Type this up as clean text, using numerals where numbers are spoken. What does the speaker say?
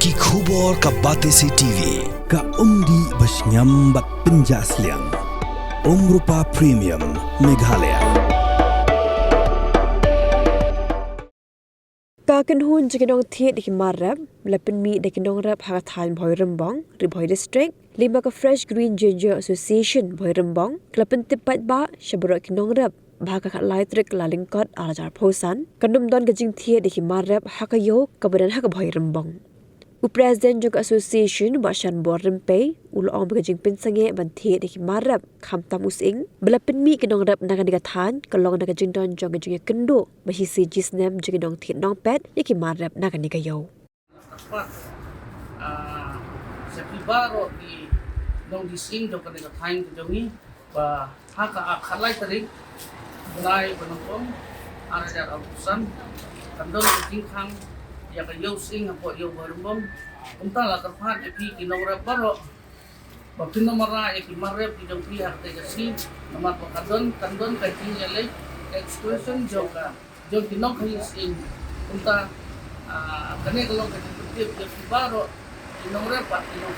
Ki khubor ka Batesi TV. Ka umdi basnyam bat penjaslian. Rupa Premium Meghalaya. Kakan hun jikidong thiet di Marab, lapen mi di kidong rap hakathan Bhoirymbong, Bhoi District, lima ka Fresh Green Ginger Association Bhoirymbong, kelapen tepat ba syabarok kidong rap, bahaka kat Tarik Kyllalyngkot alajar posan, kandum don ka Jingthied di Marab hakayo kabadan haka Bhoirymbong. Presiden juga association Bashan Bhoirymbong ulo ang bagajing pinsange banthi di Marab khamtam using belapen mi kidong rap naga digathan kalong naga jingdon jong gajing kendo bahisi jisnem jigidong thiet nong pet di Marab naga nigayo. Sa kibaro di nong dising do kanila thain ko jongi ba haka akhalay tarik bunay banong arajar abusan kandol jingkhang ya kayo sing apo yo Bhoirymbong unta la karphan epi kinora baro bakino mara eki marep di jong pihak te kasi namar pakadon kandon kay tingyalay exclusion joka jong kinong kayo sing unta kani kalong kay tip yo baro kinora pa kinong